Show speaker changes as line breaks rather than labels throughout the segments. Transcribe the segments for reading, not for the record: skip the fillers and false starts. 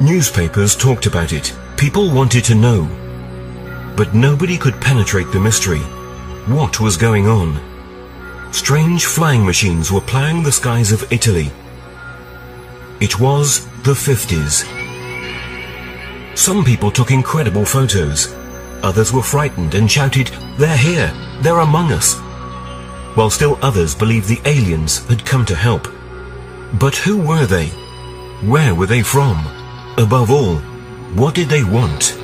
Newspapers talked about it. People wanted to know. But nobody could penetrate the mystery. What was going on? Strange flying machines were ploughing the skies of Italy. It was the 50s. Some people took incredible photos. Others were frightened and shouted, "They're here! They're among us!" While still others believed the aliens had come to help. But who were they? Where were they from? Above all, what did they want?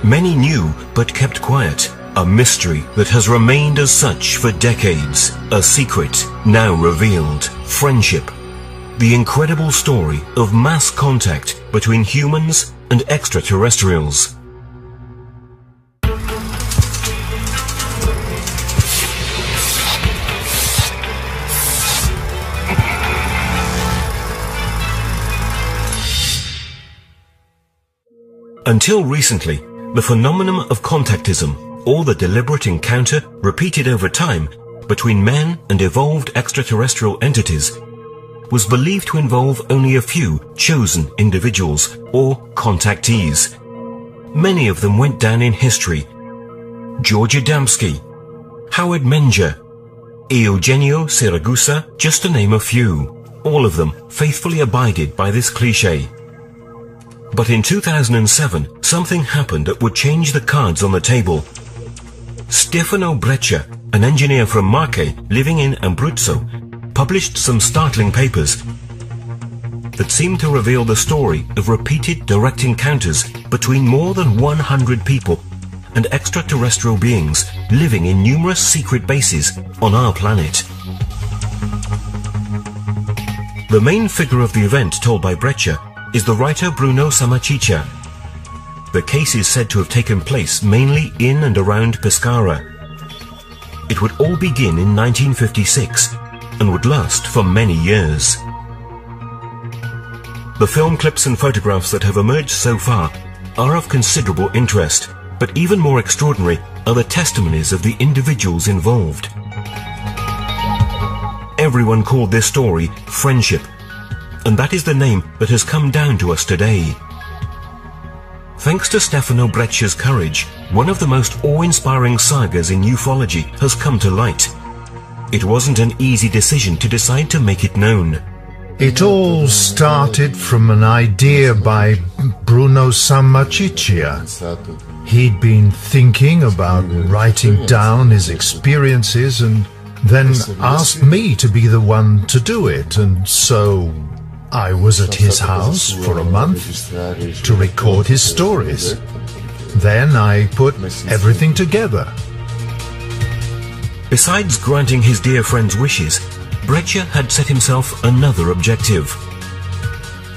Many knew but kept quiet. A mystery that has remained as such for decades. A secret now revealed. Friendship. The incredible story of mass contact between humans and extraterrestrials. Until recently, the phenomenon of contactism, or the deliberate encounter repeated over time between men and evolved extraterrestrial entities, was believed to involve only a few chosen individuals or contactees. Many of them went down in history. George Adamski, Howard Menger, Eugenio Siragusa, just to name a few. All of them faithfully abided by this cliché. But in 2007, something happened that would change the cards on the table. Stefano Breccia, an engineer from Marche living in Abruzzo, published some startling papers that seemed to reveal the story of repeated direct encounters between more than 100 people and extraterrestrial beings living in numerous secret bases on our planet. The main figure of the event told by Breccia is the writer Bruno Sammachicha. The case is said to have taken place mainly in and around Pescara. It would all begin in 1956 and would last for many years. The film clips and photographs that have emerged so far are of considerable interest, but even more extraordinary are the testimonies of the individuals involved. Everyone called this story friendship, and that is the name that has come down to us today. Thanks to Stefano Breccia's courage, one of the most awe-inspiring sagas in ufology has come to light. It wasn't an easy decision to decide to make it known.
It all started from an idea by Bruno Sammachicha. He'd been thinking about writing down his experiences and then asked me to be the one to do it, and so I was at his house for a month to record his stories. Then I put everything together.
Besides granting his dear friend's wishes, Breccia had set himself another objective.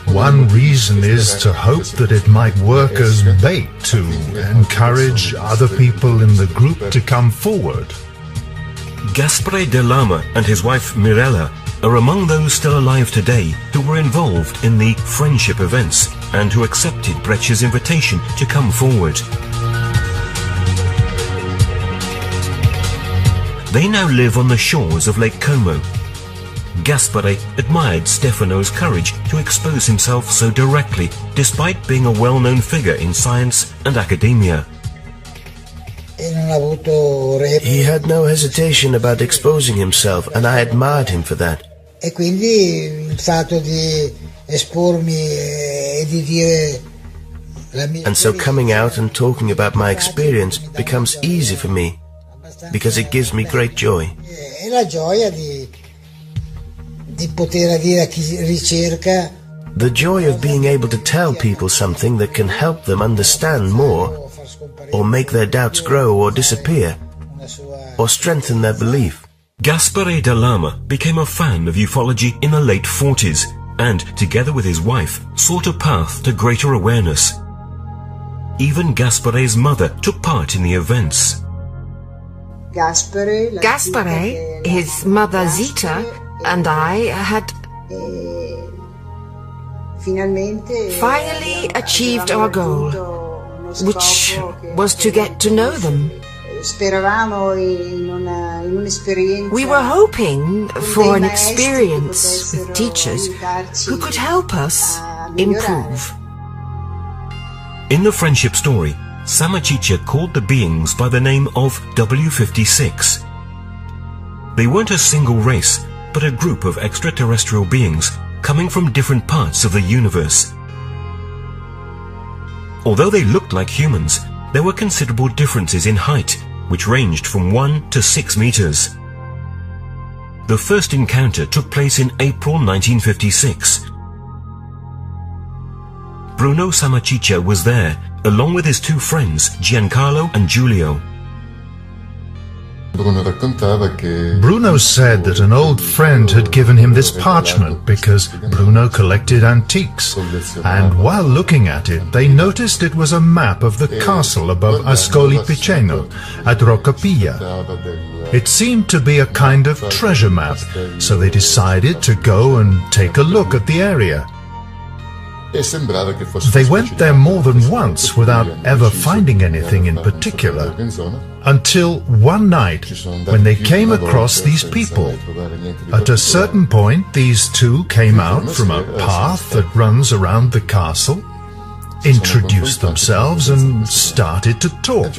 One reason is to hope that it might work as bait to encourage other people in the group to come forward.
Gaspare De Lama and his wife Mirella are among those still alive today who were involved in the friendship events and who accepted Breccia's invitation to come forward. They now live on the shores of Lake Como. Gaspare admired Stefano's courage to expose himself so directly, despite being a well-known figure in science and academia.
He had no hesitation about exposing himself, and I admired him for that. And so coming out and talking about my experience becomes easy for me, because it gives me great joy. The joy of being able to tell people something that can help them understand more, or make their doubts grow or disappear, or strengthen their belief.
Gaspare De Lama became a fan of ufology in the late 40s and, together with his wife, sought a path to greater awareness. Even Gaspare's mother took part in the events.
Gaspare, his mother Zita, and I had finally achieved our goal, which was to get to know them. We were hoping for an experience with teachers who could help us improve.
In the friendship story, Samachicha called the beings by the name of W56. They weren't a single race, but a group of extraterrestrial beings coming from different parts of the universe. Although they looked like humans, there were considerable differences in height, which ranged from 1 to 6 meters. The first encounter took place in April 1956. Bruno Samachicha was there, along with his two friends, Giancarlo and Giulio.
Bruno said that an old friend had given him this parchment because Bruno collected antiques, and while looking at it, they noticed it was a map of the castle above Ascoli Piceno at Roccapiglia. It seemed to be a kind of treasure map, so they decided to go and take a look at the area. They went there more than once without ever finding anything in particular, until one night when they came across these people. At a certain point, these two came out from a path that runs around the castle, introduced themselves and started to talk.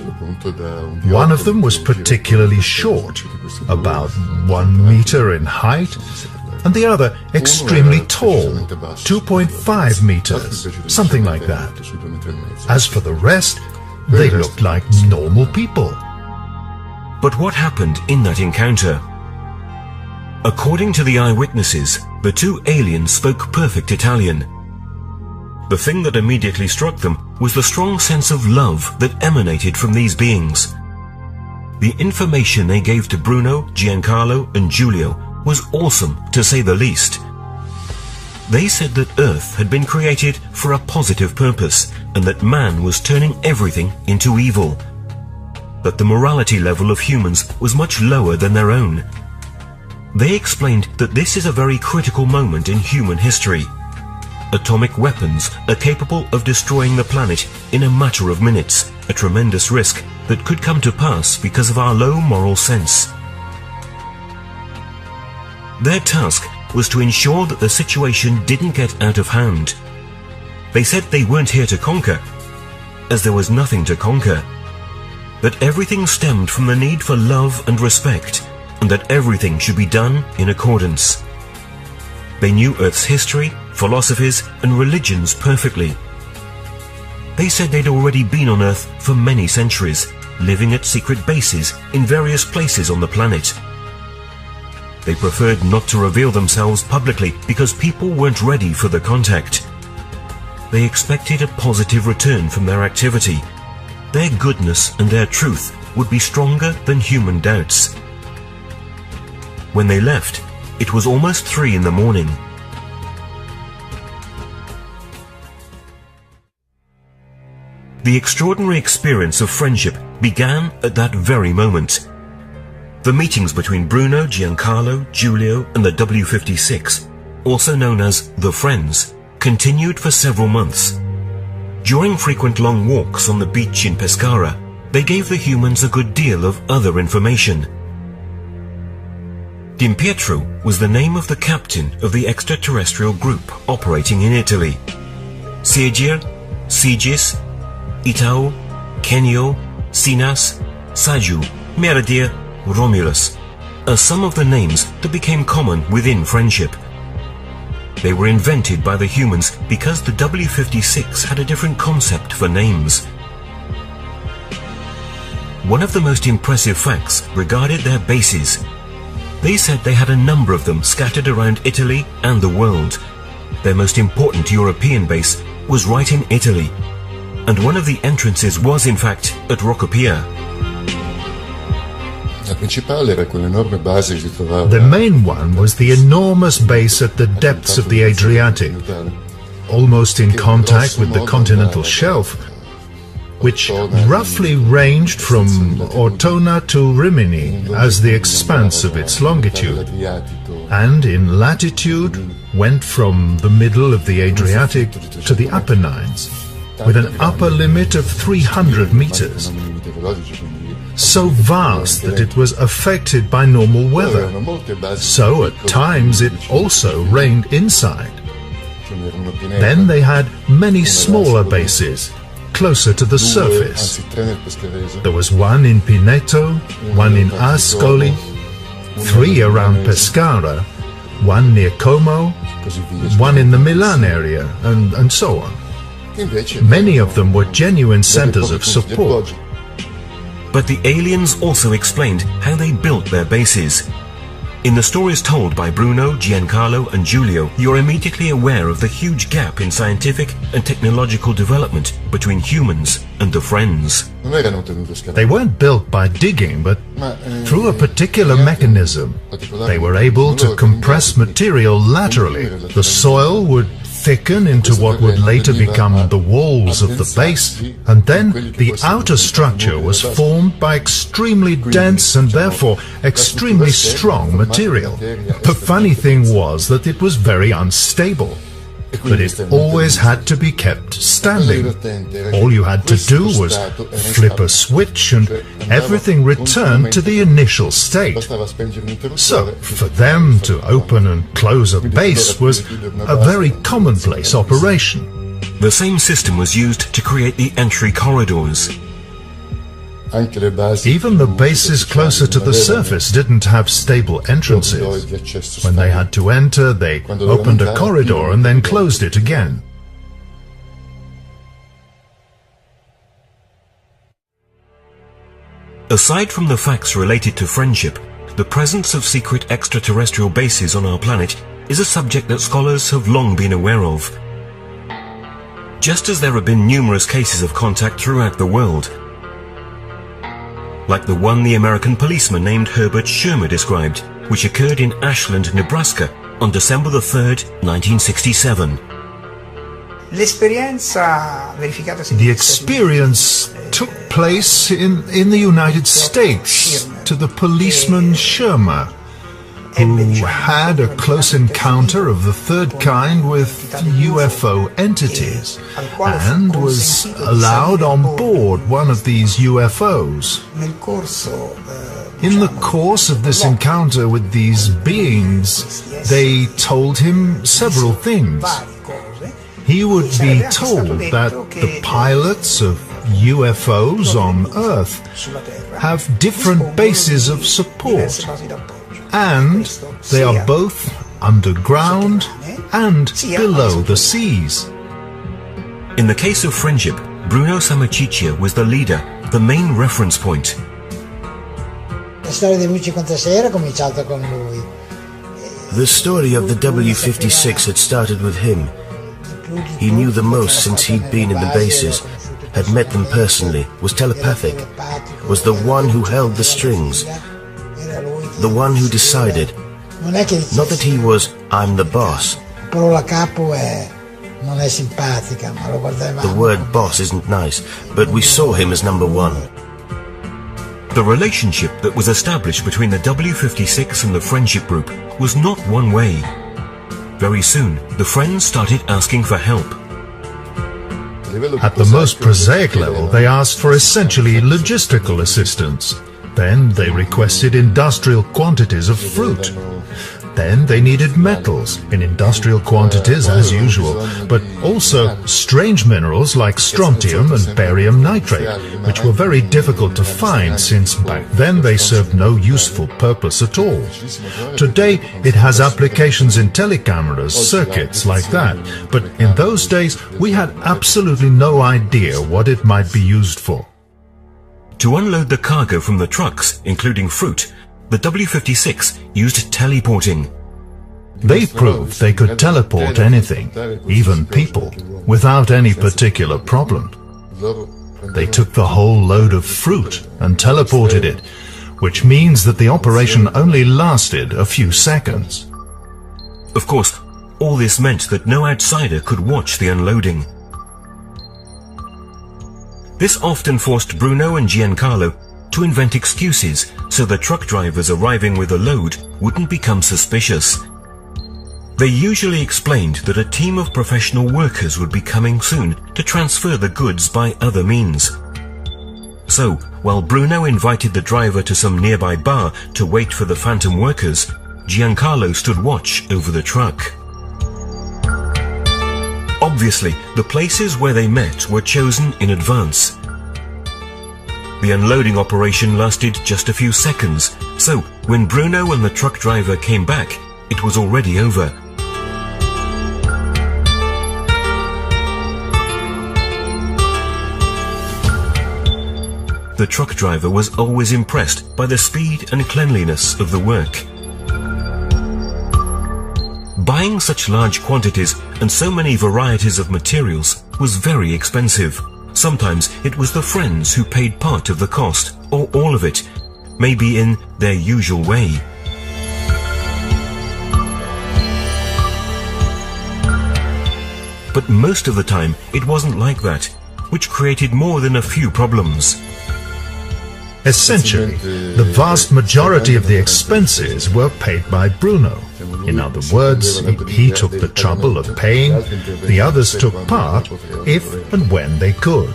One of them was particularly short, about 1 meter in height, and the other extremely tall, 2.5 meters, something like that. As for the rest, they looked like normal people.
But what happened in that encounter? According to the eyewitnesses, the two aliens spoke perfect Italian. The thing that immediately struck them was the strong sense of love that emanated from these beings. The information they gave to Bruno, Giancarlo and Giulio was awesome, to say the least. They said that Earth had been created for a positive purpose and that man was turning everything into evil. That the morality level of humans was much lower than their own. They explained that this is a very critical moment in human history. Atomic weapons are capable of destroying the planet in a matter of minutes, a tremendous risk that could come to pass because of our low moral sense. Their task was to ensure that the situation didn't get out of hand. They said they weren't here to conquer, as there was nothing to conquer. That everything stemmed from the need for love and respect, and that everything should be done in accordance. They knew Earth's history, philosophies, and religions perfectly. They said they'd already been on Earth for many centuries, living at secret bases in various places on the planet. They preferred not to reveal themselves publicly because people weren't ready for the contact. They expected a positive return from their activity. Their goodness and their truth would be stronger than human doubts. When they left, it was almost 3 in the morning. The extraordinary experience of friendship began at that very moment. The meetings between Bruno, Giancarlo, Giulio and the W56, also known as the Friends, continued for several months. During frequent long walks on the beach in Pescara, they gave the humans a good deal of other information. Dimpietro was the name of the captain of the extraterrestrial group operating in Italy. Siegir, Sigis, Itao, Kenio, Sinas, Saju, Meradir, Romulus are some of the names that became common within friendship. They were invented by the humans because the W56 had a different concept for names. One of the most impressive facts regarded their bases. They said they had a number of them scattered around Italy and the world. Their most important European base was right in Italy, and one of the entrances was in fact at Roccapiglia.
The main one was the enormous base at the depths of the Adriatic, almost in contact with the continental shelf, which roughly ranged from Ortona to Rimini as the expanse of its longitude, and in latitude went from the middle of the Adriatic to the Apennines, with an upper limit of 300 meters. So vast that it was affected by normal weather, so at times it also rained inside. Then they had many smaller bases, closer to the surface. There was one in Pineto, one in Ascoli, 3 around Pescara, one near Como, one in the Milan area, and so on. Many of them were genuine centers of support.
But the aliens also explained how they built their bases. In the stories told by Bruno, Giancarlo and Giulio, you're immediately aware of the huge gap in scientific and technological development between humans and the Friends.
They weren't built by digging, but through a particular mechanism. They were able to compress material laterally. The soil would thicken into what would later become the walls of the base, and then the outer structure was formed by extremely dense and therefore extremely strong material. The funny thing was that it was very unstable, but it always had to be kept standing. All you had to do was flip a switch and everything returned to the initial state. So, for them to open and close a base was a very commonplace operation.
The same system was used to create the entry corridors.
Even the bases closer to the surface didn't have stable entrances. When they had to enter, they opened a corridor and then closed it again.
Aside from the facts related to friendship, the presence of secret extraterrestrial bases on our planet is a subject that scholars have long been aware of. Just as there have been numerous cases of contact throughout the world, like the one the American policeman named Herbert Schirmer described, which occurred in Ashland, Nebraska on December the 3rd, 1967.
The experience took place in the United States to the policeman Schirmer, who had a close encounter of the third kind with UFO entities and was allowed on board one of these UFOs. In the course of this encounter with these beings, they told him several things. He would be told that the pilots of UFOs on Earth have different bases of support, and they are both underground and below the seas.
In the case of friendship, Bruno Sammarticcia was the leader, the main reference point.
The story of the W-56 had started with him. He knew the most since he'd been in the bases, had met them personally, was telepathic, was the one who held the strings, the one who decided. Not that he was, I'm the boss. The word boss isn't nice, but we saw him as number one.
The relationship that was established between the W-56 and the friendship group was not one way. Very soon, the friends started asking for help.
At the most prosaic level, they asked for essentially logistical assistance. Then they requested industrial quantities of fruit. Then they needed metals in industrial quantities as usual, but also strange minerals like strontium and barium nitrate, which were very difficult to find since back then they served no useful purpose at all. Today it has applications in telecameras, circuits like that, but in those days we had absolutely no idea what it might be used for.
To unload the cargo from the trucks, including fruit, the W-56 used teleporting.
They proved they could teleport anything, even people, without any particular problem. They took the whole load of fruit and teleported it, which means that the operation only lasted a few seconds.
Of course, all this meant that no outsider could watch the unloading. This often forced Bruno and Giancarlo to invent excuses so the truck drivers arriving with a load wouldn't become suspicious. They usually explained that a team of professional workers would be coming soon to transfer the goods by other means. So, while Bruno invited the driver to some nearby bar to wait for the phantom workers, Giancarlo stood watch over the truck. Obviously, the places where they met were chosen in advance. The unloading operation lasted just a few seconds, so when Bruno and the truck driver came back, it was already over. The truck driver was always impressed by the speed and cleanliness of the work. Buying such large quantities and so many varieties of materials was very expensive. Sometimes it was the friends who paid part of the cost, or all of it, maybe in their usual way. But most of the time it wasn't like that, which created more than a few problems.
Essentially, the vast majority of the expenses were paid by Bruno. In other words, he took the trouble of paying, the others took part if and when they could.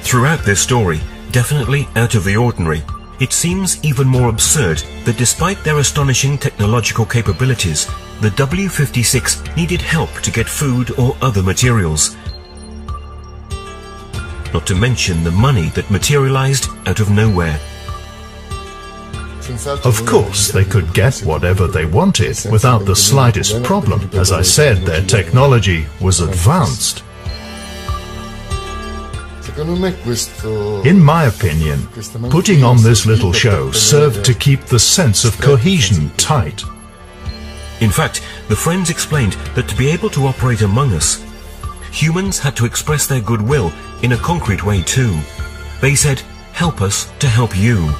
Throughout this story, definitely out of the ordinary, it seems even more absurd that despite their astonishing technological capabilities, the W-56 needed help to get food or other materials. Not to mention the money that materialized out of nowhere.
Of course, they could get whatever they wanted without the slightest problem. As I said, their technology was advanced. In my opinion, putting on this little show served to keep the sense of cohesion tight.
In fact, the friends explained that to be able to operate among us, humans had to express their goodwill in a concrete way too. They said, "Help us to help you."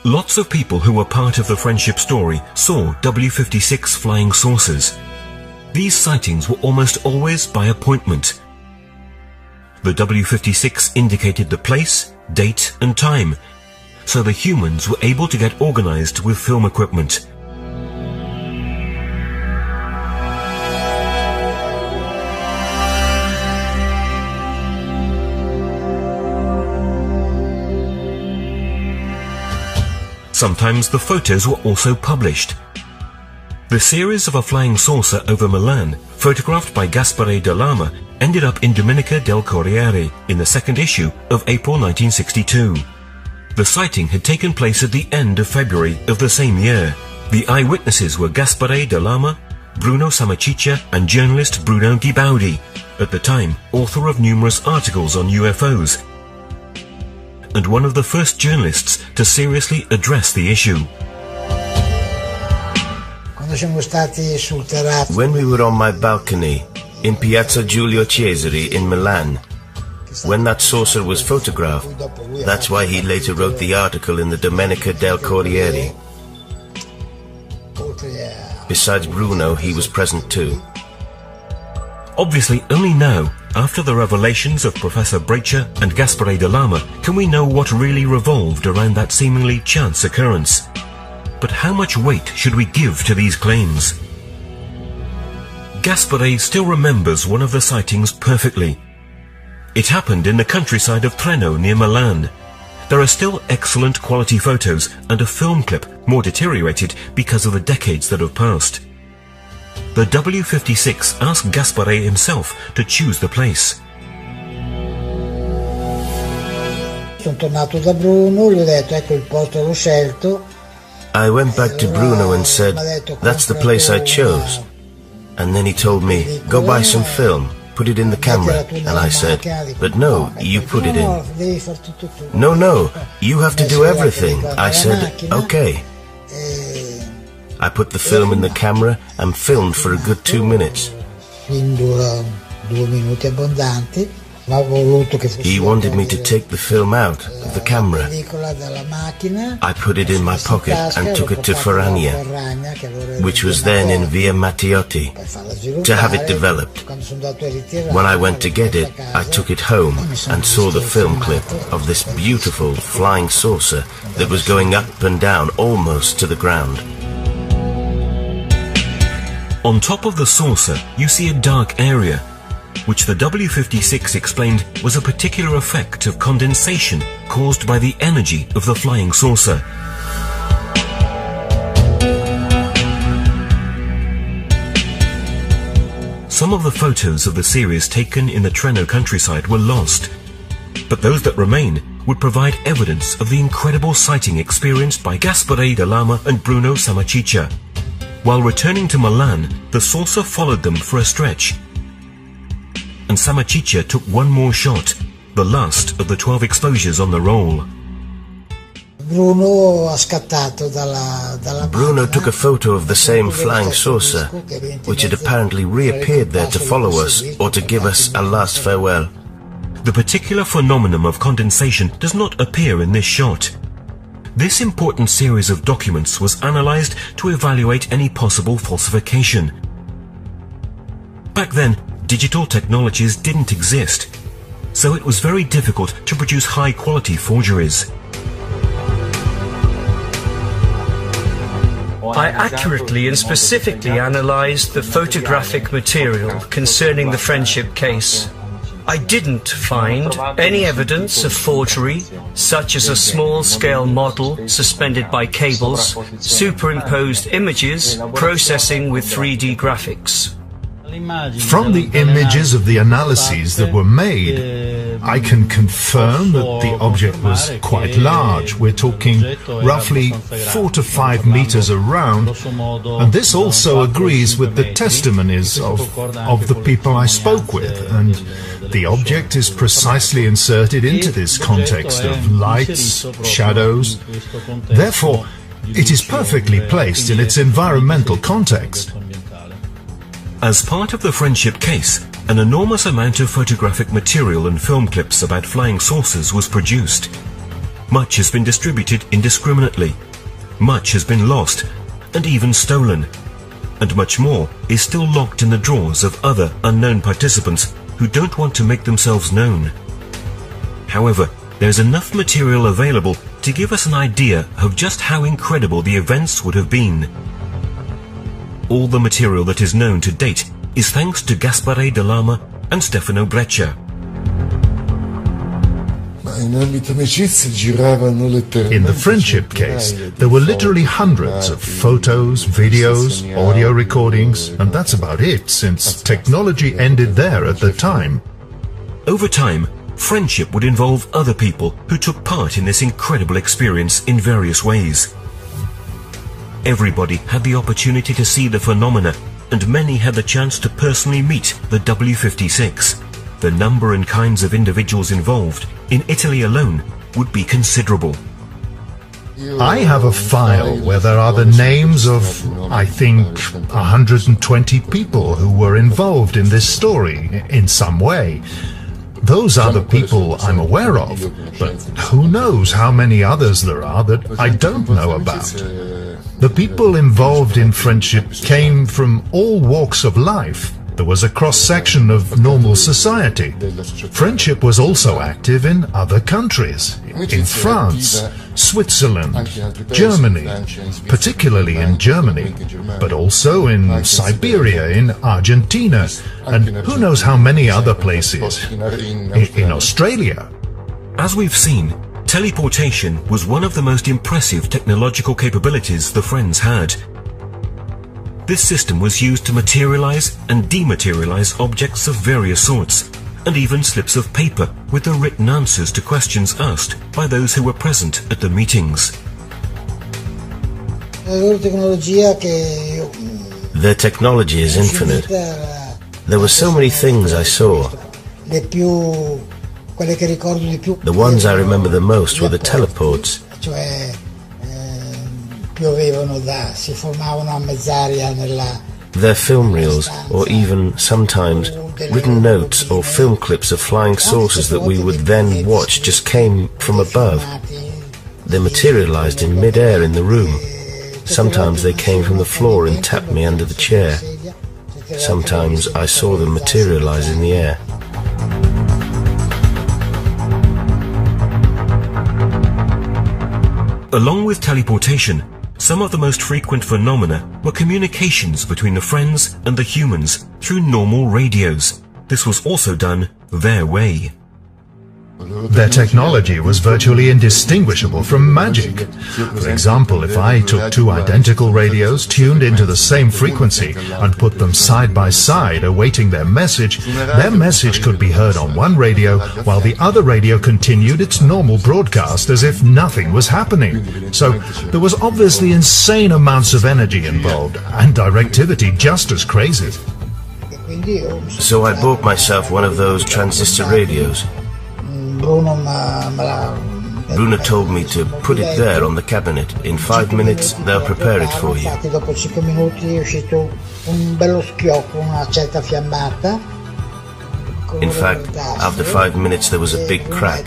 Lots of people who were part of the friendship story saw W-56 flying saucers. These sightings were almost always by appointment. The W-56 indicated the place, date and time, so the humans were able to get organized with film equipment. Sometimes the photos were also published. The series of a flying saucer over Milan, photographed by Gaspare Dell'Ama, ended up in Domenica del Corriere in the second issue of April 1962. The sighting had taken place at the end of February of the same year. The eyewitnesses were Gaspare Dell'Ama, Bruno Samaciccia and journalist Bruno Gibaudi, at the time author of numerous articles on UFOs, and one of the first journalists to seriously address the issue.
When we were on my balcony in Piazza Giulio Cesare in Milan, when that saucer was photographed, that's why he later wrote the article in the Domenica del Corriere. Besides Bruno, he was present too.
Obviously, only now, after the revelations of Professor Breccia and Gaspare Dell'Ama, can we know what really revolved around that seemingly chance occurrence. But how much weight should we give to these claims? Gaspare still remembers one of the sightings perfectly. It happened in the countryside of Treno near Milan. There are still excellent quality photos and a film clip more deteriorated because of the decades that have passed. The W-56 asked Gaspare himself to choose the place.
I went back to Bruno and said, "That's the place I chose." And then he told me, "Go buy some film, put it in the camera." And I said, "But no, you put it in." No, you have to do everything." I said, "Okay." I put the film in the camera and filmed for a good 2 minutes. He wanted me to take the film out of the camera. I put it in my pocket and took it to Ferrania, which was then in Via Mattiotti, to have it developed. When I went to get it, I took it home and saw the film clip of this beautiful flying saucer that was going up and down almost to the ground.
On top of the saucer, you see a dark area, which the W-56 explained was a particular effect of condensation caused by the energy of the flying saucer. some of the photos of the series taken in the Treno countryside were lost, but those that remain would provide evidence of the incredible sighting experienced by Gaspare de Lama and Bruno Sammachicha. While returning to Milan, the saucer followed them for a stretch, and Sammachicha took one more shot, the last of the 12 exposures on the roll.
Bruno took a photo of the same flying saucer, which had apparently reappeared there to follow us or to give us a last farewell.
The particular phenomenon of condensation does not appear in this shot. This important series of documents was analyzed to evaluate any possible falsification. Back then, digital technologies didn't exist, so it was very difficult to produce high-quality forgeries.
I accurately and specifically analyzed the photographic material concerning the friendship case. I didn't find any evidence of forgery, such as a small-scale model suspended by cables, superimposed images, processing with 3D graphics.
From the images of the analyses that were made, I can confirm that the object was quite large. We're talking roughly 4 to 5 meters around, and this also agrees with the testimonies of the people I spoke with, and the object is precisely inserted into this context of lights, shadows. Therefore, it is perfectly placed in its environmental context.
As part of the friendship case, an enormous amount of photographic material and film clips about flying saucers was produced. Much has been distributed indiscriminately, much has been lost, and even stolen, and much more is still locked in the drawers of other unknown participants who don't want to make themselves known. However, there's enough material available to give us an idea of just how incredible the events would have been. All the material that is known to date is thanks to Gaspare de Lama and Stefano Breccia.
In the friendship case, there were literally hundreds of photos, videos, audio recordings, and that's about it, since technology ended there at the time.
Over time, friendship would involve other people who took part in this incredible experience in various ways. Everybody had the opportunity to see the phenomena, and many had the chance to personally meet the W56. The number and kinds of individuals involved, in Italy alone, would be considerable.
I have a file where there are the names of, I think, 120 people who were involved in this story in some way. Those are the people I'm aware of, but who knows how many others there are that I don't know about. The people involved in friendship came from all walks of life. There was a cross-section of normal society. Friendship was also active in other countries, in France, Switzerland, Germany, particularly in Germany, but also in Siberia, in Argentina, and who knows how many other places, in Australia.
As we've seen, teleportation was one of the most impressive technological capabilities the Friends had. This system was used to materialize and dematerialize objects of various sorts, and even slips of paper with the written answers to questions asked by those who were present at the meetings.
Their technology is infinite. There were so many things I saw. The ones I remember the most were the teleports. Their film reels, or even, sometimes, written notes or film clips of flying saucers that we would then watch just came from above. They materialized in mid-air in the room. Sometimes they came from the floor and tapped me under the chair. Sometimes I saw them materialize in the air.
Along with teleportation, some of the most frequent phenomena were communications between the Friends and the humans through normal radios. This was also done their way.
Their technology was virtually indistinguishable from magic. For example, if I took two identical radios tuned into the same frequency and put them side by side awaiting their message could be heard on one radio while the other radio continued its normal broadcast as if nothing was happening. So there was obviously insane amounts of energy involved and directivity just as crazy.
So I bought myself one of those transistor radios. Bruno told me to put it there on the cabinet. In 5 minutes, they'll prepare it for you. In fact, after 5 minutes, there was a big crack.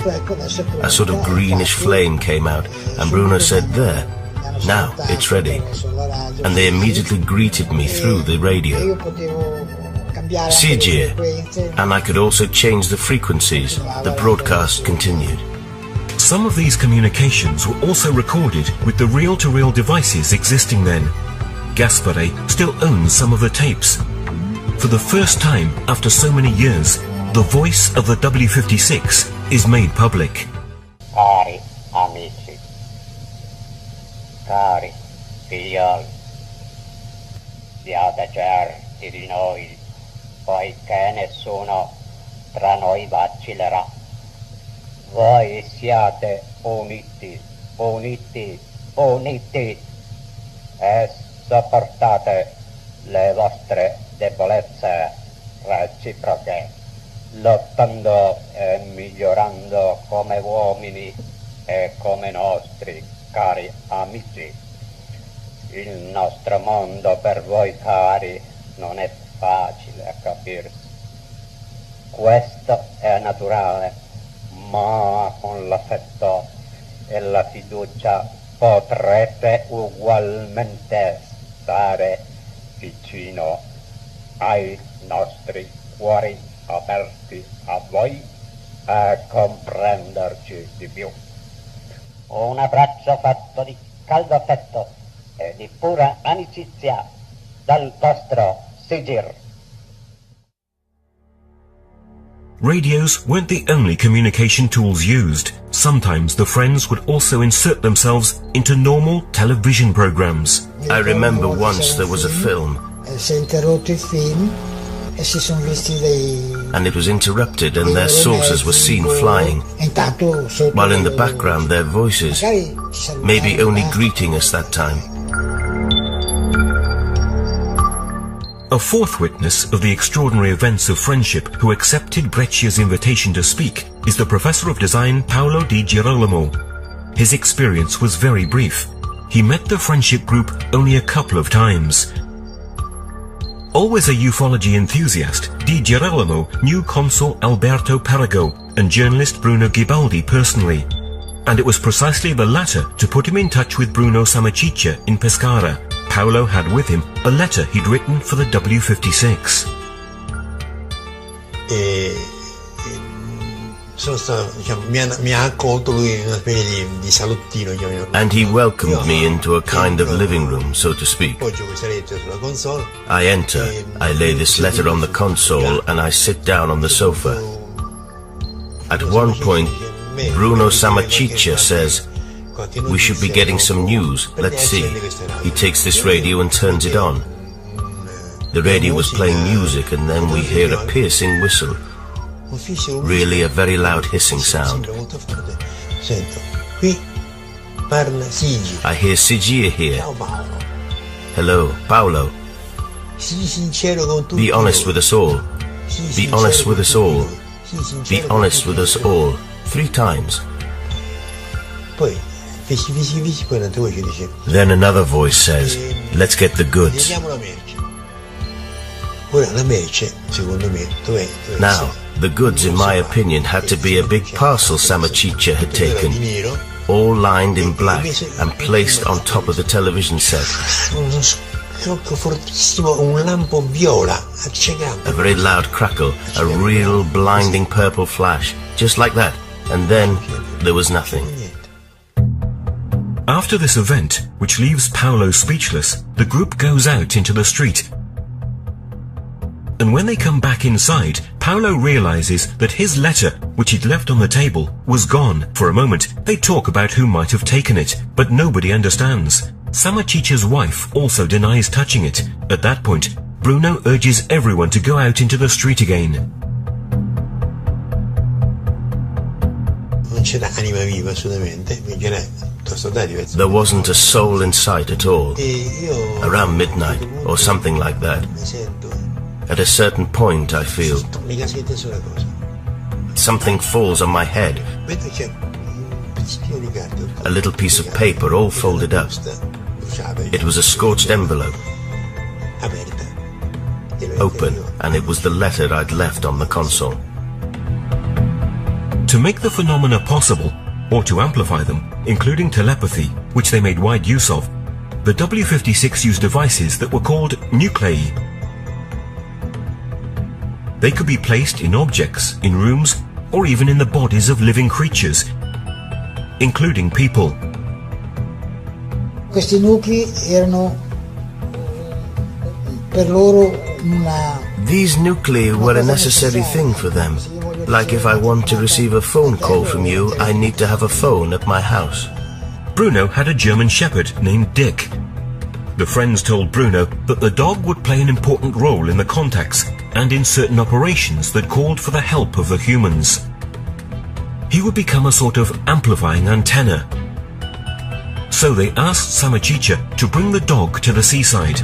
A sort of greenish flame came out, and Bruno said, "There, now it's ready." And they immediately greeted me through the radio. Sigie, and I could also change the frequencies. The broadcast continued.
Some of these communications were also recorded with the reel-to-reel devices existing then. Gaspare still owns some of the tapes. For the first time after so many years, the voice of the W56 is made public.
Cari amici, cari figlioli, siate certi di noi, poiché nessuno tra noi vacillerà. Voi siate uniti, uniti, uniti e sopportate le vostre debolezze reciproche, lottando e migliorando come uomini e come nostri cari amici. Il nostro mondo per voi cari non è facile a capirsi. Questo è naturale, ma con l'affetto e la fiducia potrete ugualmente stare vicino ai nostri cuori aperti a voi e comprenderci di più. Un abbraccio fatto di caldo affetto e di pura amicizia dal vostro Sigir.
Radios weren't the only communication tools used. Sometimes the friends would also insert themselves into normal television programs.
I remember once there was a film, and it was interrupted and their sources were seen flying, while in the background their voices, maybe only greeting us that time.
A fourth witness of the extraordinary events of friendship who accepted Breccia's invitation to speak is the professor of design Paolo Di Girolamo. His experience was very brief. He met the friendship group only a couple of times. Always a ufology enthusiast, Di Girolamo knew consul Alberto Perego and journalist Bruno Ghibaldi personally, and it was precisely the latter to put him in touch with Bruno Samaciccia in Pescara. Paolo had with him a letter he'd written for the W56.
And he welcomed me into a kind of living room, so to speak. I enter, I lay this letter on the console, and I sit down on the sofa. At one point, Bruno Samaciccia says, "We should be getting some news, let's see." He takes this radio and turns it on. The radio was playing music, and then we hear a piercing whistle. Really a very loud hissing sound. I hear Sigie here. "Hello, Paolo. Be honest with us all. Be honest with us all. Be honest with us all." 3 times. Then another voice says, "Let's get the goods." Now, the goods, in my opinion, had to be a big parcel Samaciccia had taken, all lined in black and placed on top of the television set. A very loud crackle, a real blinding purple flash, just like that, and then there was nothing.
After this event, which leaves Paolo speechless, the group goes out into the street. And when they come back inside, Paolo realizes that his letter, which he'd left on the table, was gone. For a moment, they talk about who might have taken it, but nobody understands. Samachicha's wife also denies touching it. At that point, Bruno urges everyone to go out into the street again.
There wasn't a soul in sight at all. Around midnight, or something like that. At a certain point, I feel something falls on my head. A little piece of paper all folded up. It was a scorched envelope. Open, and it was the letter I'd left on the console.
To make the phenomena possible, or to amplify them, including telepathy, which they made wide use of, the W56 used devices that were called nuclei. They could be placed in objects, in rooms, or even in the bodies of living creatures, including people.
Questi nuclei erano per loro una...
These nuclei were a necessary thing for them. Like if I want to receive a phone call from you, I need to have a phone at my house.
Bruno had a German shepherd named Dick. The friends told Bruno that the dog would play an important role in the contacts and in certain operations that called for the help of the humans. He would become a sort of amplifying antenna. So they asked Samachicha to bring the dog to the seaside.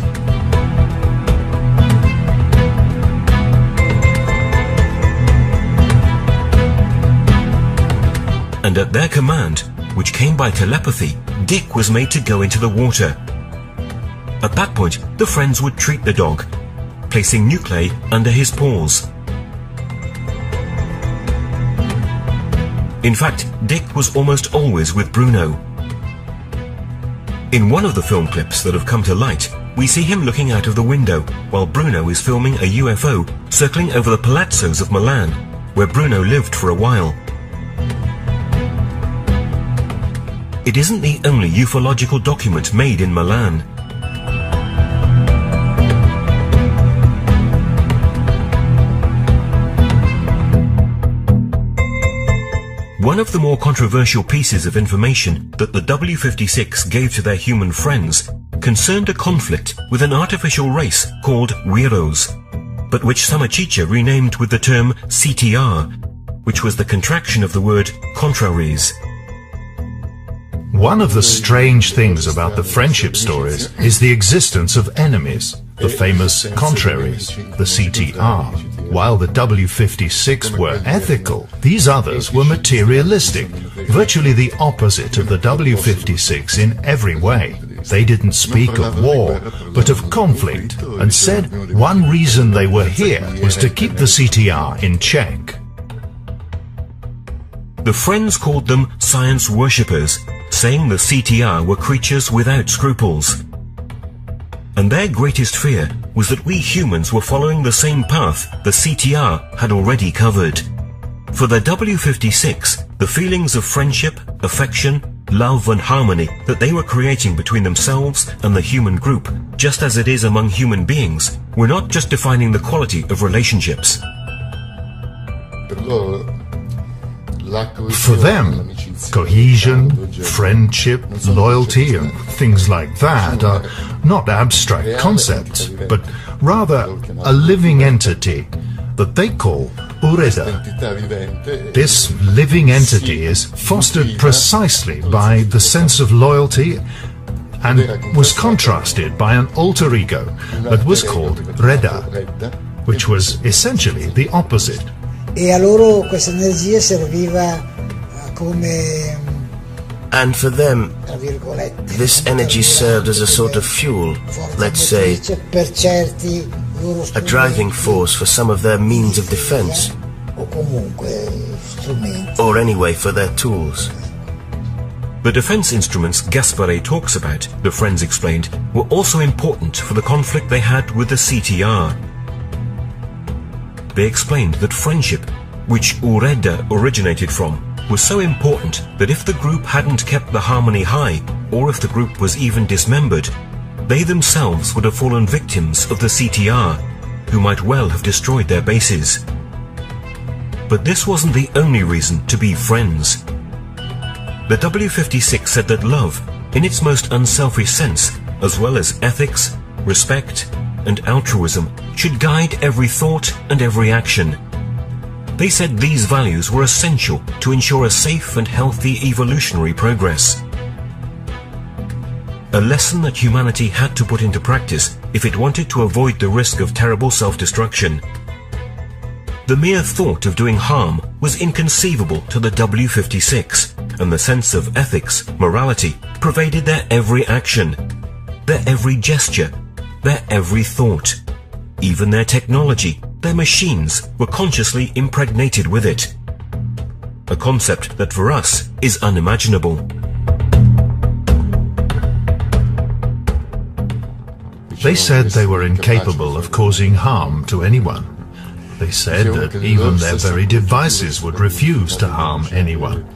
And at their command, which came by telepathy, Dick was made to go into the water. At that point, the friends would treat the dog, placing nuclei under his paws. In fact, Dick was almost always with Bruno. In one of the film clips that have come to light, we see him looking out of the window while Bruno is filming a UFO circling over the palazzos of Milan, where Bruno lived for a while. It isn't the only ufological document made in Milan. One of the more controversial pieces of information that the W56 gave to their human friends concerned a conflict with an artificial race called Weros, but which Samachicha renamed with the term CTR, which was the contraction of the word contraries.
One of the strange things about the friendship stories is the existence of enemies, the famous contraries, the CTR. While the W56 were ethical, these others were materialistic, virtually the opposite of the W56 in every way. They didn't speak of war, but of conflict, and said one reason they were here was to keep the CTR in check.
The friends called them science worshippers, saying the CTR were creatures without scruples. And their greatest fear was that we humans were following the same path the CTR had already covered. For the W56, the feelings of friendship, affection, love and harmony that they were creating between themselves and the human group, just as it is among human beings, were not just defining the quality of relationships.
For them, cohesion, friendship, loyalty, and things like that are not abstract concepts, but rather a living entity that they call Ureda. This living entity is fostered precisely by the sense of loyalty and was contrasted by an alter ego that was called Reda, which was essentially the opposite.
E a loro questa energia serviva come...
And for them, this energy served as a sort of fuel, let's say, a driving force for some of their means of defense, or anyway for their tools.
The defense instruments Gaspare talks about, the friends explained, were also important for the conflict they had with the CTR. They explained that friendship, which Ureda originated from, was so important that if the group hadn't kept the harmony high, or if the group was even dismembered, they themselves would have fallen victims of the CTR, who might well have destroyed their bases. But this wasn't the only reason to be friends. The W-56 said that love, in its most unselfish sense, as well as ethics, respect, and altruism, should guide every thought and every action. They said these values were essential to ensure a safe and healthy evolutionary progress. A lesson that humanity had to put into practice if it wanted to avoid the risk of terrible self-destruction. The mere thought of doing harm was inconceivable to the W-56, and the sense of ethics, morality, pervaded their every action, their every gesture, their every thought. Even their technology, their machines, were consciously impregnated with it. A concept that for us is unimaginable.
They said they were incapable of causing harm to anyone. They said that even their very devices would refuse to harm anyone.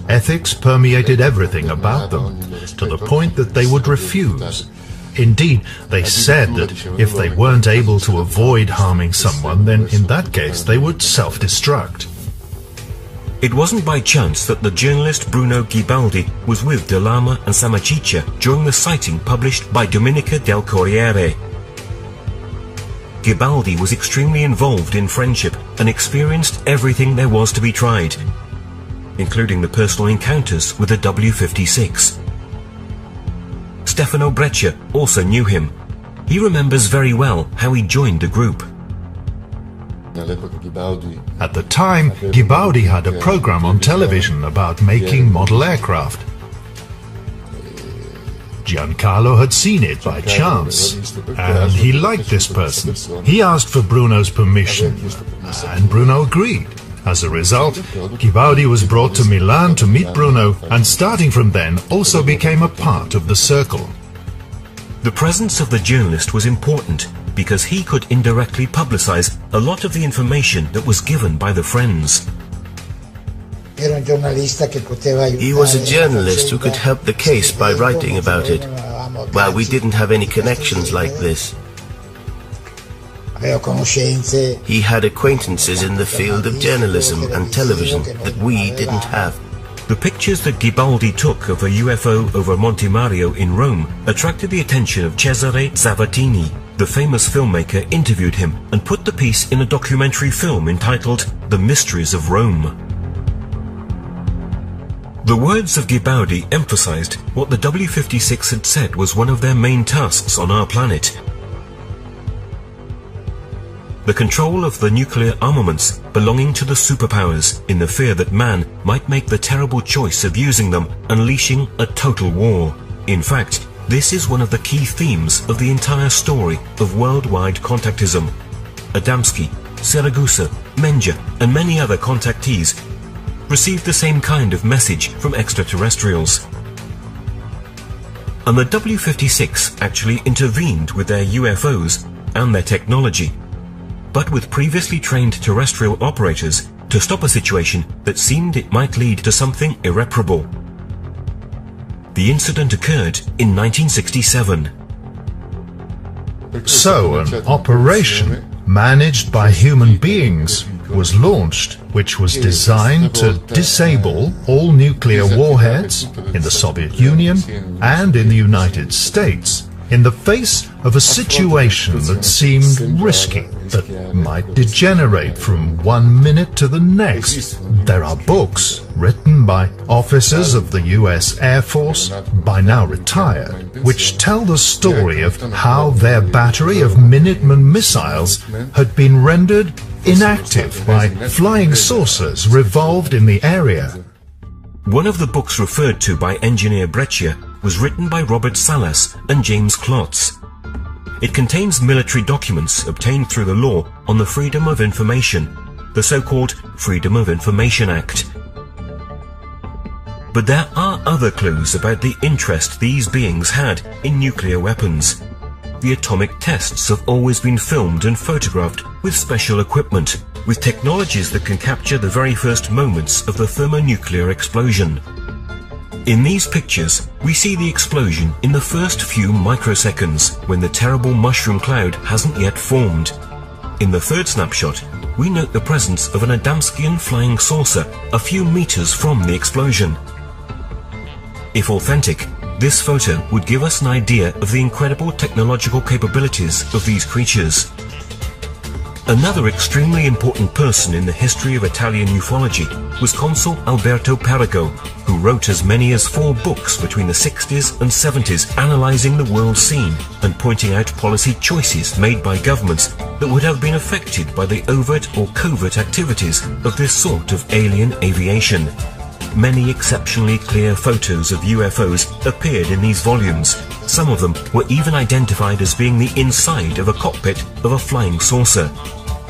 Ethics permeated everything about them, to the point that they would refuse. Indeed, they said that if they weren't able to avoid harming someone, then in that case they would self-destruct.
It wasn't by chance that the journalist Bruno Ghibaldi was with De Lama and Sammachicha during the sighting published by Domenica del Corriere. Ghibaldi was extremely involved in friendship and experienced everything there was to be tried, including the personal encounters with the W-56. Stefano Breccia also knew him. He remembers very well how he joined the group.
At the time, Ghibaldi had a program on television about making model aircraft. Giancarlo had seen it by chance, and he liked this person. He asked for Bruno's permission, and Bruno agreed. As a result, Ghibaldi was brought to Milan to meet Bruno, and starting from then also became a part of the circle.
The presence of the journalist was important because he could indirectly publicize a lot of the information that was given by the friends.
He was a journalist who could help the case by writing about it, while we didn't have any connections like this. He had acquaintances in the field of journalism and television that we didn't have.
The pictures that Ghibaldi took of a UFO over Monte Mario in Rome attracted the attention of Cesare Zavattini. The famous filmmaker interviewed him and put the piece in a documentary film entitled The Mysteries of Rome. The words of Ghibaldi emphasized what the W-56 had said was one of their main tasks on our planet. The control of the nuclear armaments belonging to the superpowers, in the fear that man might make the terrible choice of using them, unleashing a total war. In fact, this is one of the key themes of the entire story of worldwide contactism. Adamski, Siragusa, Menja, and many other contactees received the same kind of message from extraterrestrials. And the W-56 actually intervened with their UFOs and their technology, but with previously trained terrestrial operators to stop a situation that seemed it might lead to something irreparable. The incident occurred in 1967.
So, an operation managed by human beings was launched, which was designed to disable all nuclear warheads in the Soviet Union and in the United States in the face of a situation that seemed risky, that might degenerate from one minute to the next. There are books written by officers of the US Air Force, by now retired, which tell the story of how their battery of Minuteman missiles had been rendered inactive by flying saucers revolved in the area.
One of the books referred to by engineer Breccia was written by Robert Salas and James Klotz. It contains military documents obtained through the law on the Freedom of Information, the so-called Freedom of Information Act. But there are other clues about the interest these beings had in nuclear weapons. The atomic tests have always been filmed and photographed with special equipment, with technologies that can capture the very first moments of the thermonuclear explosion. In these pictures, we see the explosion in the first few microseconds, when the terrible mushroom cloud hasn't yet formed. In the third snapshot, we note the presence of an Adamskian flying saucer a few meters from the explosion. If authentic, this photo would give us an idea of the incredible technological capabilities of these creatures. Another extremely important person in the history of Italian ufology was Consul Alberto Perego, who wrote as many as 4 books between the 60s and 70s analysing the world scene and pointing out policy choices made by governments that would have been affected by the overt or covert activities of this sort of alien aviation. Many exceptionally clear photos of UFOs appeared in these volumes. Some of them were even identified as being the inside of a cockpit of a flying saucer.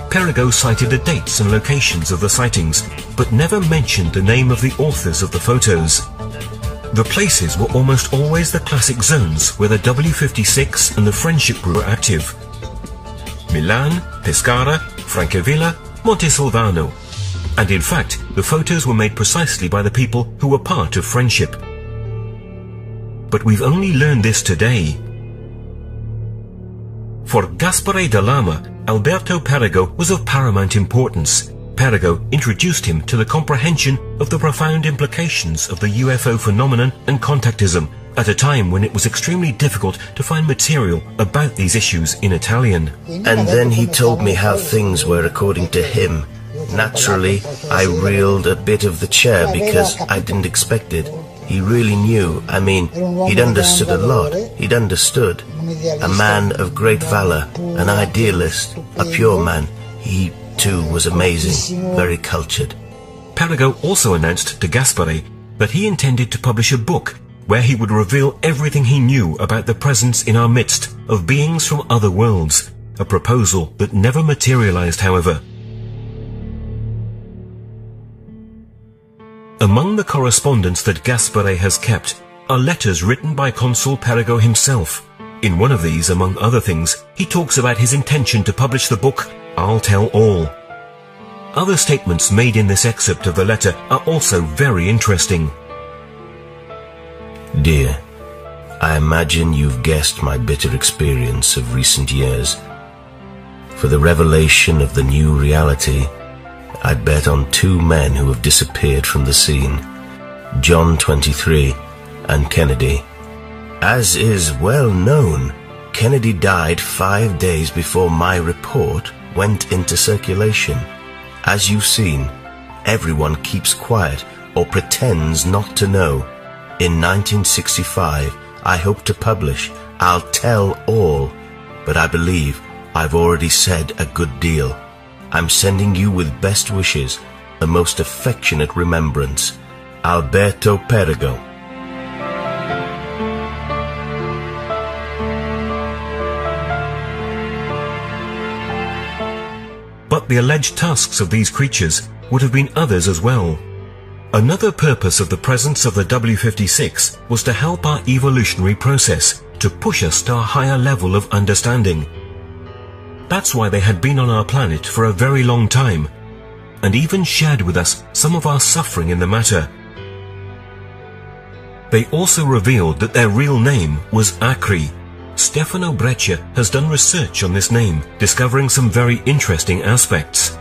Perego cited the dates and locations of the sightings, but never mentioned the name of the authors of the photos. The places were almost always the classic zones where the W56 and the Friendship Group were active. Milan, Pescara, Francavilla, Montesilvano. And in fact, the photos were made precisely by the people who were part of Friendship. But we've only learned this today. For Gaspare da Lama, Alberto Perego was of paramount importance. Perego introduced him to the comprehension of the profound implications of the UFO phenomenon and contactism at a time when it was extremely difficult to find material about these issues in Italian.
And then he told me how things were according to him. Naturally, I reeled a bit of the chair because I didn't expect it. He really knew. I mean, he'd understood a lot. He'd understood. A man of great valor, an idealist, a pure man. He, too, was amazing, very cultured.
Perego also announced to Gaspare that he intended to publish a book where he would reveal everything he knew about the presence in our midst of beings from other worlds, a proposal that never materialized, however. Among the correspondence that Gaspare has kept are letters written by Consul Perego himself. In one of these, among other things, he talks about his intention to publish the book, I'll Tell All. Other statements made in this excerpt of the letter are also very interesting.
Dear, I imagine you've guessed my bitter experience of recent years. For the revelation of the new reality, I'd bet on 2 men who have disappeared from the scene, John 23 and Kennedy. As is well known, Kennedy died 5 days before my report went into circulation. As you've seen, everyone keeps quiet or pretends not to know. In 1965, I hope to publish I'll Tell All, but I believe I've already said a good deal. I'm sending you with best wishes, the most affectionate remembrance, Alberto Perego.
But the alleged tasks of these creatures would have been others as well. Another purpose of the presence of the W56 was to help our evolutionary process, to push us to a higher level of understanding. That's why they had been on our planet for a very long time, and even shared with us some of our suffering in the matter. They also revealed that their real name was Acri. Stefano Breccia has done research on this name, discovering some very interesting aspects.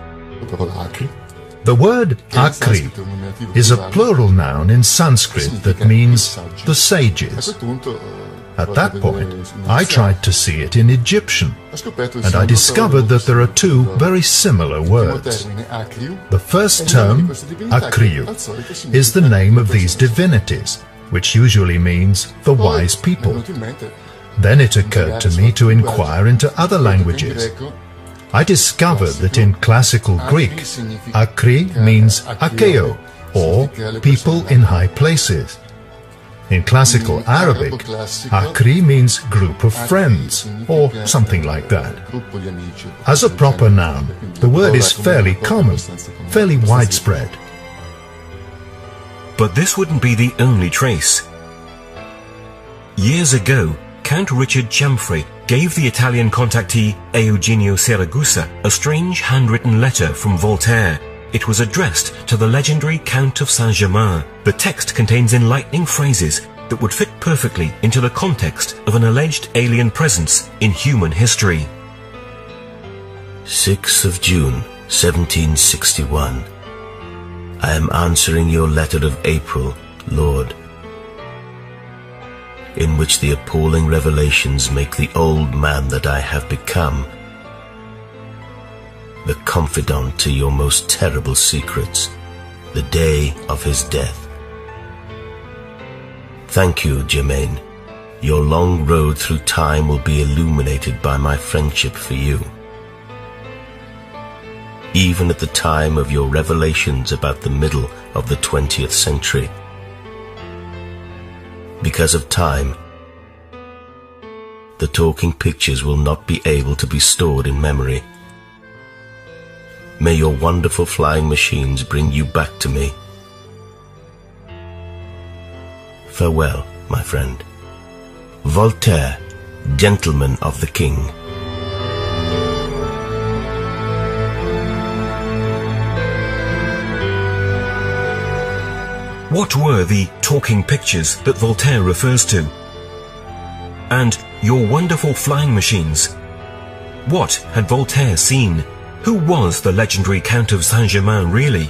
The word Acri is a plural noun in Sanskrit that means the sages. At that point, I tried to see it in Egyptian, and I discovered that there are 2 very similar words. The first term, Akriu, is the name of these divinities, which usually means the wise people. Then it occurred to me to inquire into other languages. I discovered that in classical Greek, Akri means Akeo, or people in high places. In classical Arabic, Akri means group of friends, or something like that. As a proper noun, the word is fairly common, fairly widespread.
But this wouldn't be the only trace. Years ago, Count Richard Cianfrè gave the Italian contactee Eugenio Siragusa a strange handwritten letter from Voltaire. It was addressed to the legendary Count of Saint-Germain. The text contains enlightening phrases that would fit perfectly into the context of an alleged alien presence in human history.
6th of June, 1761. I am answering your letter of April, Lord, in which the appalling revelations make the old man that I have become the confidant to your most terrible secrets, the day of his death. Thank you, Germaine. Your long road through time will be illuminated by my friendship for you. Even at the time of your revelations about the middle of the 20th century. Because of time, the talking pictures will not be able to be stored in memory. May your wonderful flying machines bring you back to me. Farewell, my friend. Voltaire, Gentleman of the King.
What were the talking pictures that Voltaire refers to? And your wonderful flying machines? What had Voltaire seen? Who was the legendary Count of Saint-Germain really?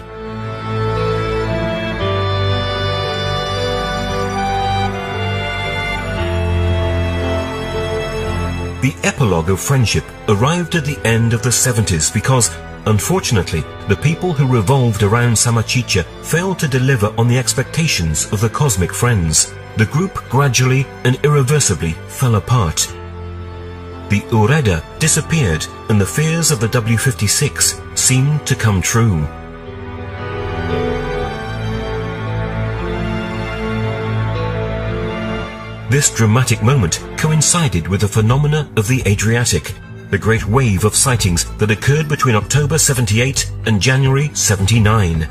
The epilogue of friendship arrived at the end of the 70s because, unfortunately, the people who revolved around Samachicha failed to deliver on the expectations of the cosmic friends. The group gradually and irreversibly fell apart. The Ureda disappeared and the fears of the W56 seemed to come true. This dramatic moment coincided with the phenomena of the Adriatic, the great wave of sightings that occurred between October 78 and January 79.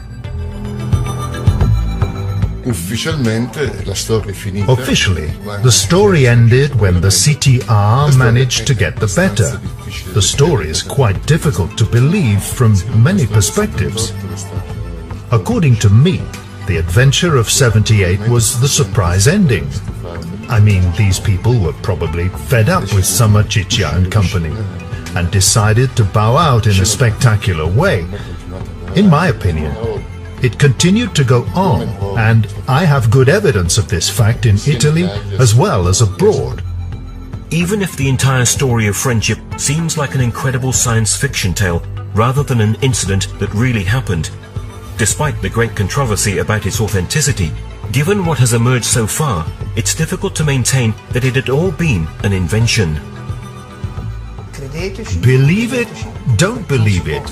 Officially, the story ended when the CTR managed to get the better. The story is quite difficult to believe from many perspectives. According to me, the adventure of 78 was the surprise ending. I mean, these people were probably fed up with Samachicha and company and decided to bow out in a spectacular way. In my opinion, it continued to go on, and I have good evidence of this fact in Italy as well as abroad.
Even if the entire story of friendship seems like an incredible science fiction tale rather than an incident that really happened, despite the great controversy about its authenticity, given what has emerged so far, it's difficult to maintain that it had all been an invention.
Believe it, don't believe it.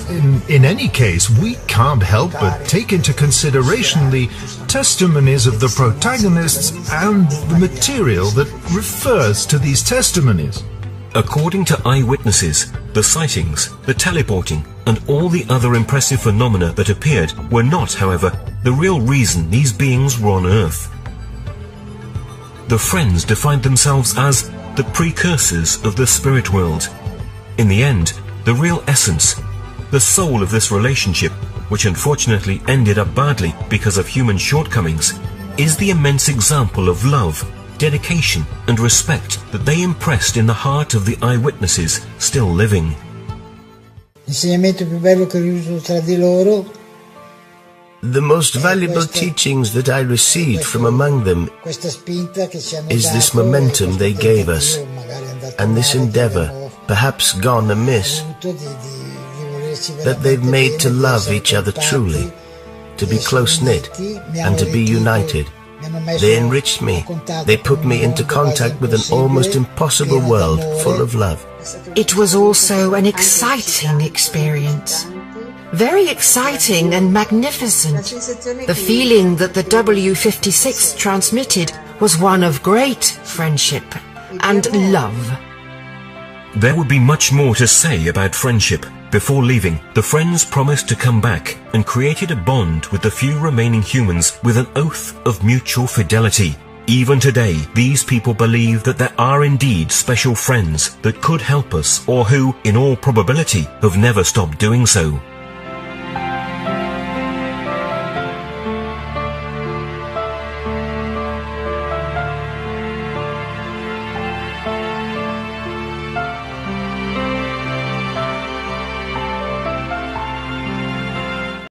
In any case, we can't help but take into consideration the testimonies of the protagonists and the material that refers to these testimonies.
According to eyewitnesses, the sightings, the teleporting, and all the other impressive phenomena that appeared were not, however, the real reason these beings were on Earth. The friends defined themselves as the precursors of the spirit world. In the end, the real essence, the soul of this relationship, which unfortunately ended up badly because of human shortcomings, is the immense example of love, dedication and respect that they impressed in the heart of the eyewitnesses still living.
L'insegnamento più bello che ho avuto tra di loro.
The most valuable teachings that I received from among them is this momentum they gave us, and this endeavor, perhaps gone amiss, that they've made to love each other truly, to be close-knit, and to be united. They enriched me. They put me into contact with an almost impossible world full of love.
It was also an exciting experience. Very exciting and magnificent. The feeling that the W56 transmitted was one of great friendship and love.
There would be much more to say about friendship. Before leaving, the friends promised to come back and created a bond with the few remaining humans with an oath of mutual fidelity. Even today, these people believe that there are indeed special friends that could help us or who, in all probability, have never stopped doing so.